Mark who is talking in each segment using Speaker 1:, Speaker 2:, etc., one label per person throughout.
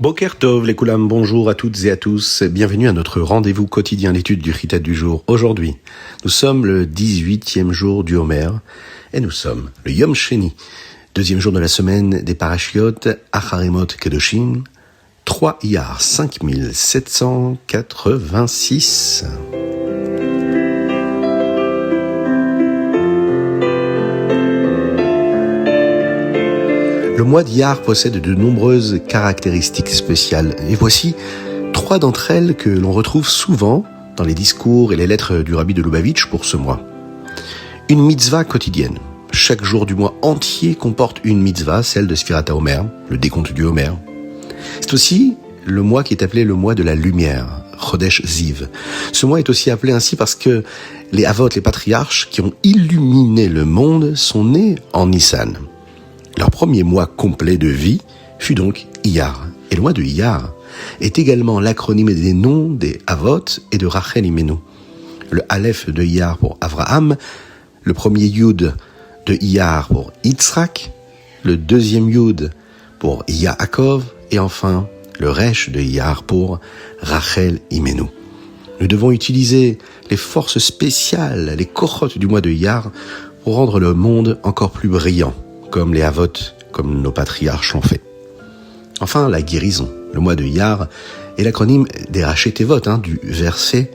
Speaker 1: Boker Tov, les Koulam, bonjour à toutes et à tous. Bienvenue à notre rendez-vous quotidien d'étude du Chitat du jour. Aujourd'hui, nous sommes le 18e jour du Homer et nous sommes le Yom Sheni, deuxième jour de la semaine des Parashiot Acharemot Kedoshim, 3 Iyar 5786. Le mois d'Iyar possède de nombreuses caractéristiques spéciales. Et voici 3 d'entre elles que l'on retrouve souvent dans les discours et les lettres du Rabbi de Lubavitch pour ce mois. Une mitzvah quotidienne. Chaque jour du mois entier comporte une mitzvah, celle de Sfirat HaOmer, le décompte du Homer. C'est aussi le mois qui est appelé le mois de la lumière, Chodesh Ziv. Ce mois est aussi appelé ainsi parce que les Avot, les patriarches qui ont illuminé le monde sont nés en Nissan. Leur premier mois complet de vie fut donc Iyar. Et le mois de Iyar est également l'acronyme des noms des Avot et de Rachel Imenu. Le Aleph de Iyar pour Avraham, le premier Yud de Iyar pour Yitzhak, le deuxième Yud pour Yaakov et enfin le Resh de Iyar pour Rachel Imenu. Nous devons utiliser les forces spéciales, les kochot du mois de Iyar pour rendre le monde encore plus brillant, comme les Avot, comme nos patriarches l'ont fait. Enfin, la guérison. Le mois de Iyar est l'acronyme des Raché Tevot, du verset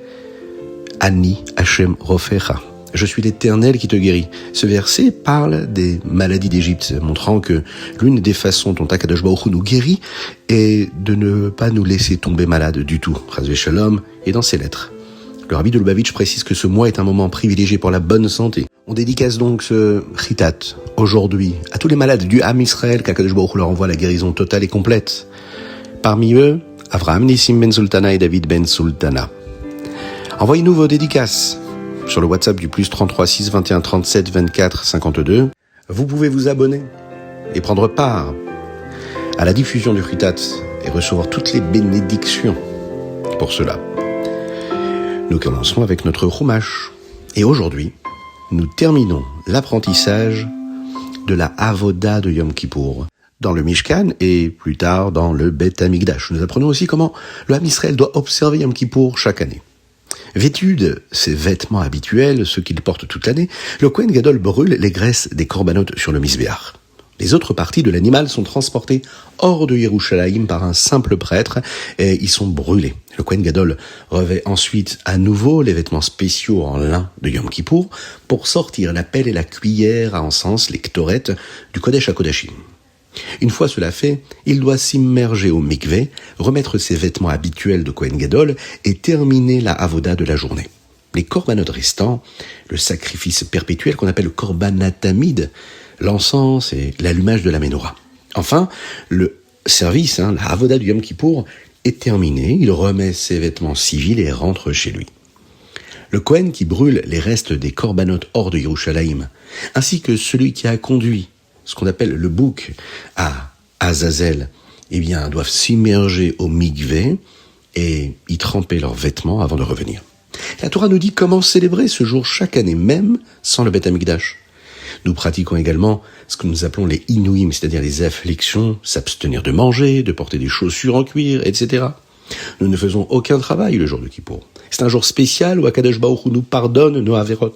Speaker 1: Ani Hashem Rofecha. Je suis l'Éternel qui te guérit. Ce verset parle des maladies d'Égypte, montrant que l'une des façons dont Akadosh Baruch Hu nous guérit est de ne pas nous laisser tomber malades du tout. Chas v'shalom, et dans ses lettres. Le Rabbi de Lubavitch précise que ce mois est un moment privilégié pour la bonne santé. On dédicace donc ce Chitat aujourd'hui à tous les malades du Ham Israël qu'Akadosh Baruch Hu leur envoie la guérison totale et complète. Parmi eux, Avraham Nissim Ben Sultana et David Ben Sultana. Envoyez-nous vos dédicaces sur le WhatsApp du plus 33 6 21 37 24 52. Vous pouvez vous abonner et prendre part à la diffusion du Chitat et recevoir toutes les bénédictions pour cela. Nous commençons avec notre Chumash. Et aujourd'hui, nous terminons l'apprentissage de la Avoda de Yom Kippour dans le Mishkan et plus tard dans le Beth Amikdash. Nous apprenons aussi comment le Ham Israël doit observer Yom Kippour chaque année. Vêtu de ses vêtements habituels, ceux qu'il porte toute l'année, le Kohen Gadol brûle les graisses des korbanot sur le Mizbeach. Les autres parties de l'animal sont transportées hors de Yerushalayim par un simple prêtre et y sont brûlées. Le Kohen Gadol revêt ensuite à nouveau les vêtements spéciaux en lin de Yom Kippour pour sortir la pelle et la cuillère à encens, les ktorettes, du Kodesh HaKodashim. Une fois cela fait, il doit s'immerger au mikvé, remettre ses vêtements habituels de Kohen Gadol et terminer la avoda de la journée. Les korbanot restants, le sacrifice perpétuel qu'on appelle le korban tamid, l'encens et l'allumage de la menorah. Enfin, le service, la avoda du Yom Kippour, est terminé. Il remet ses vêtements civils et rentre chez lui. Le Kohen qui brûle les restes des korbanot hors de Yerushalayim, ainsi que celui qui a conduit ce qu'on appelle le bouc à Azazel, doivent s'immerger au mikvé et y tremper leurs vêtements avant de revenir. La Torah nous dit comment célébrer ce jour chaque année, même sans le Beth Amikdash. Nous pratiquons également ce que nous appelons les inouïm, c'est-à-dire les afflictions, s'abstenir de manger, de porter des chaussures en cuir, etc. Nous ne faisons aucun travail le jour de Kippour. C'est un jour spécial où Akadosh Baruch Hu nous pardonne nos averot.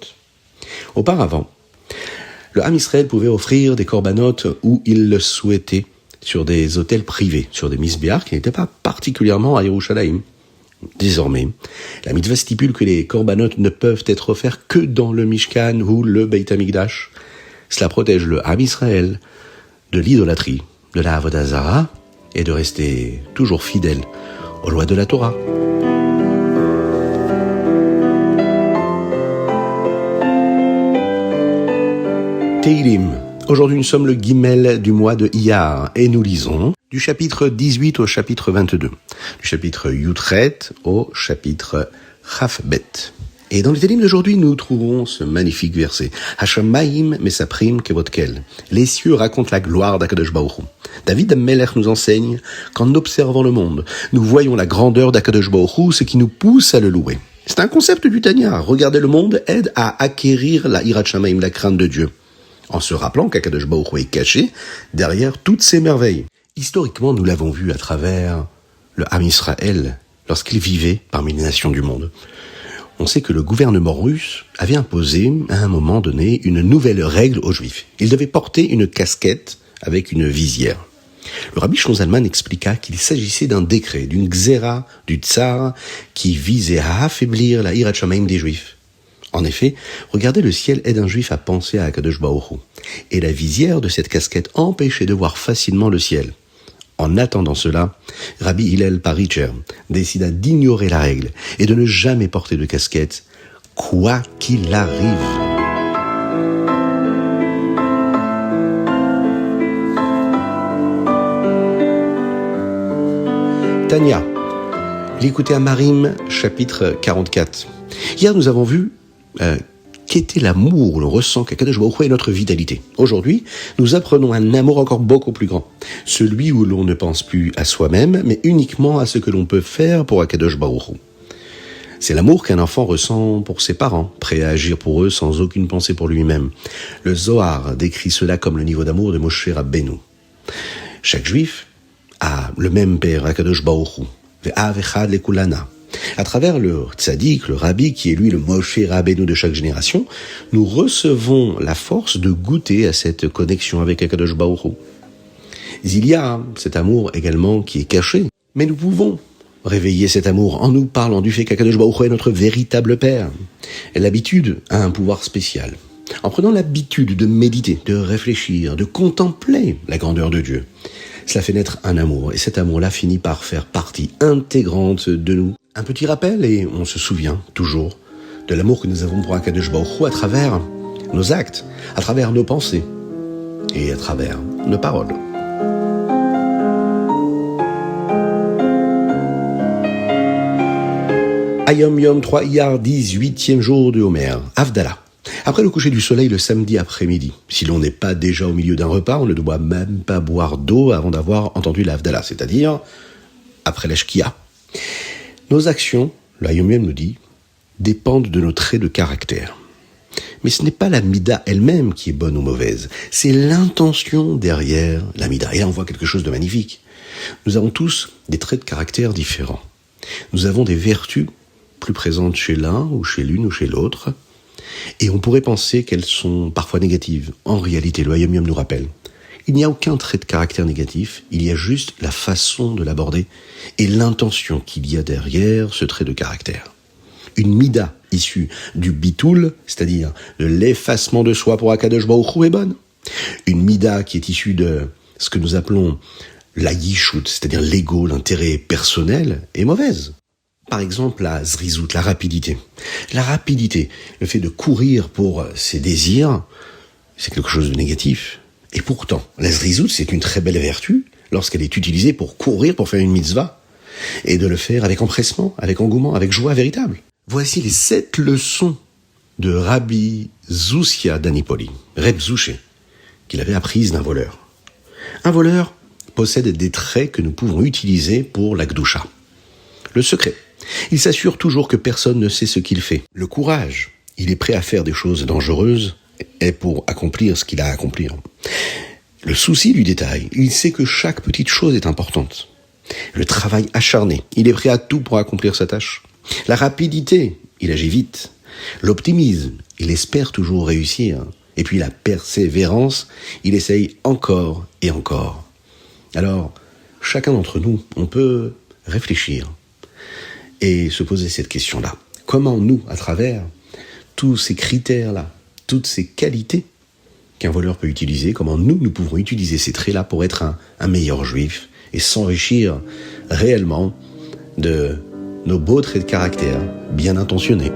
Speaker 1: Auparavant, le Ham Israël pouvait offrir des korbanot où il le souhaitait, sur des autels privés, sur des misbéach qui n'étaient pas particulièrement à Yerushalayim. Désormais, la mitzvah stipule que les korbanot ne peuvent être offerts que dans le Mishkan ou le Beit Amikdash. Cela protège le Ham Israël de l'idolâtrie, de la Avodah Zara et de rester toujours fidèle aux lois de la Torah. Teilim. Aujourd'hui, nous sommes le Gimel du mois de Iyar et nous lisons du chapitre 18 au chapitre 22, du chapitre Yutret au chapitre Chafbet. Et dans le Teilim d'aujourd'hui, nous trouvons ce magnifique verset. Hashamayim mesaprim kevotkel. Les cieux racontent la gloire d'Akadosh Baruch Hu. David Melech nous enseigne qu'en observant le monde, nous voyons la grandeur d'Akadosh Baruch Hu, ce qui nous pousse à le louer. C'est un concept du Tanya. Regarder le monde aide à acquérir la Hirat Shamayim, la crainte de Dieu, en se rappelant qu'Akadosh Baruch Hu est caché derrière toutes ces merveilles. Historiquement, nous l'avons vu à travers le Ham Israël lorsqu'il vivait parmi les nations du monde. On sait que le gouvernement russe avait imposé à un moment donné une nouvelle règle aux Juifs. Ils devaient porter une casquette avec une visière. Le rabbi Shlomo Zalman expliqua qu'il s'agissait d'un décret, d'une xéra du tsar qui visait à affaiblir la hirat shamayim des Juifs. En effet, regarder le ciel aide un Juif à penser à Akadosh Baruch Hu. Et la visière de cette casquette empêchait de voir facilement le ciel. En attendant cela, Rabbi Hillel Paritcher décida d'ignorer la règle et de ne jamais porter de casquette, quoi qu'il arrive. Tania, l'écoutez à Marim, chapitre 44. Hier, nous avons vu qu'était l'amour où l'on ressent qu'Akadosh Baruch Hu est notre vitalité. Aujourd'hui, nous apprenons un amour encore beaucoup plus grand. Celui où l'on ne pense plus à soi-même, mais uniquement à ce que l'on peut faire pour Akadosh Baruch Hu. C'est l'amour qu'un enfant ressent pour ses parents, prêt à agir pour eux sans aucune pensée pour lui-même. Le Zohar décrit cela comme le niveau d'amour de Moshe Rabbeinu. Chaque juif a le même père, Akadosh Baruch Hu. Ve'av echad lekulana. À travers le tzaddik, le rabbi, qui est lui le Moshe Rabbeinu de chaque génération, nous recevons la force de goûter à cette connexion avec Akadosh Baruch Hu. Il y a cet amour également qui est caché, mais nous pouvons réveiller cet amour en nous parlant du fait qu'Akadosh Baruch Hu est notre véritable Père. L'habitude a un pouvoir spécial. En prenant l'habitude de méditer, de réfléchir, de contempler la grandeur de Dieu, cela fait naître un amour, et cet amour-là finit par faire partie intégrante de nous. Un petit rappel, et on se souvient toujours de l'amour que nous avons pour Akadosh Baruch Hu à travers nos actes, à travers nos pensées, et à travers nos paroles. Ayom Yom 3 Iyar, 18e jour de Homer, Havdalah. Après le coucher du soleil le samedi après-midi, si l'on n'est pas déjà au milieu d'un repas, on ne doit même pas boire d'eau avant d'avoir entendu la Havdalah, c'est-à-dire après la Shkia. Nos actions, le Hayom Yom nous dit, dépendent de nos traits de caractère. Mais ce n'est pas la mida elle-même qui est bonne ou mauvaise, c'est l'intention derrière la mida. Et là on voit quelque chose de magnifique. Nous avons tous des traits de caractère différents. Nous avons des vertus plus présentes chez l'un ou chez l'une ou chez l'autre, et on pourrait penser qu'elles sont parfois négatives. En réalité, le Hayom Yom nous rappelle, il n'y a aucun trait de caractère négatif, il y a juste la façon de l'aborder et l'intention qu'il y a derrière ce trait de caractère. Une mida issue du bitoul, c'est-à-dire de l'effacement de soi pour Akadosh Baruch Hu est bonne. Une mida qui est issue de ce que nous appelons la yishut, c'est-à-dire l'ego, l'intérêt personnel, est mauvaise. Par exemple, la zrizout, la rapidité. La rapidité, le fait de courir pour ses désirs, c'est quelque chose de négatif. Et pourtant, la zrizout, c'est une très belle vertu lorsqu'elle est utilisée pour courir, pour faire une mitzvah, et de le faire avec empressement, avec engouement, avec joie véritable. Voici les 7 leçons de Rabbi Zoussia d'Anipoli, Reb Zouché, qu'il avait apprises d'un voleur. Un voleur possède des traits que nous pouvons utiliser pour la Gdusha. Le secret, il s'assure toujours que personne ne sait ce qu'il fait. Le courage, il est prêt à faire des choses dangereuses et pour accomplir ce qu'il a à accomplir. Le souci du détail, il sait que chaque petite chose est importante. Le travail acharné, il est prêt à tout pour accomplir sa tâche. La rapidité, il agit vite. L'optimisme, il espère toujours réussir. Et puis la persévérance, il essaye encore et encore. Alors, chacun d'entre nous, on peut réfléchir et se poser cette question-là. Comment nous, à travers tous ces critères-là, toutes ces qualités qu'un voleur peut utiliser, comment nous pouvons utiliser ces traits-là pour être un meilleur juif et s'enrichir réellement de nos beaux traits de caractère bien intentionnés.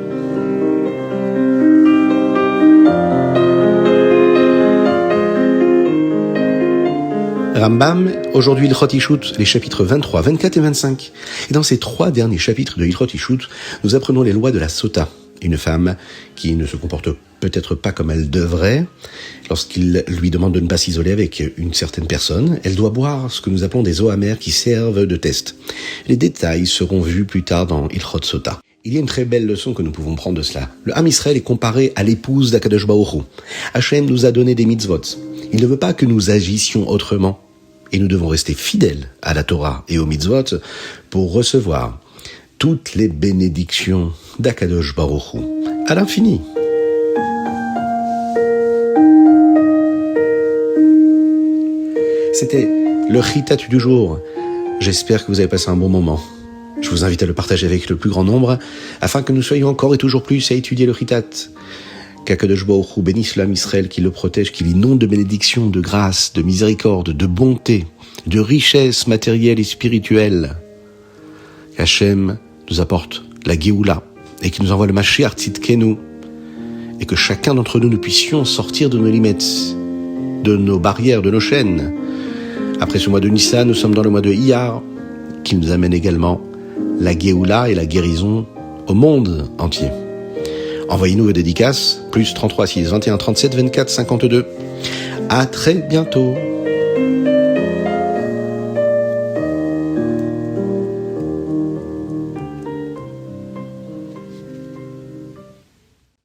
Speaker 1: Rambam, aujourd'hui Hilchot Ishut, les chapitres 23, 24 et 25. Et dans ces 3 derniers chapitres de Hilchot Ishut, nous apprenons les lois de la sota. Une femme qui ne se comporte peut-être pas comme elle devrait, lorsqu'il lui demande de ne pas s'isoler avec une certaine personne, elle doit boire ce que nous appelons des eaux amères qui servent de test. Les détails seront vus plus tard dans Hilchot Sota. Il y a une très belle leçon que nous pouvons prendre de cela. Le Ham Israël est comparé à l'épouse d'Akadosh Baruch Hu. Hachem nous a donné des mitzvot. Il ne veut pas que nous agissions autrement. Et nous devons rester fidèles à la Torah et aux mitzvot pour recevoir toutes les bénédictions d'Akadosh Baruch Hu à l'infini. C'était le Chitat du jour. J'espère que vous avez passé un bon moment. Je vous invite à le partager avec le plus grand nombre, afin que nous soyons encore et toujours plus à étudier le Chitat. Qu'Akadosh Baruch Hu bénisse l'âme Israël, qu'il le protège, qu'il inonde de bénédictions, de grâce, de miséricorde, de bonté, de richesse matérielle et spirituelle. Qu'Hachem nous apporte la Géoula et qu'il nous envoie le Mashiach Tzidkenu, et que chacun d'entre nous puissions sortir de nos limites, de nos barrières, de nos chaînes. Après ce mois de Nissan, nous sommes dans le mois de Iyar, qui nous amène également la Géoula et la guérison au monde entier. Envoyez-nous vos dédicaces, plus 33 6 21 37 24 52. À très bientôt.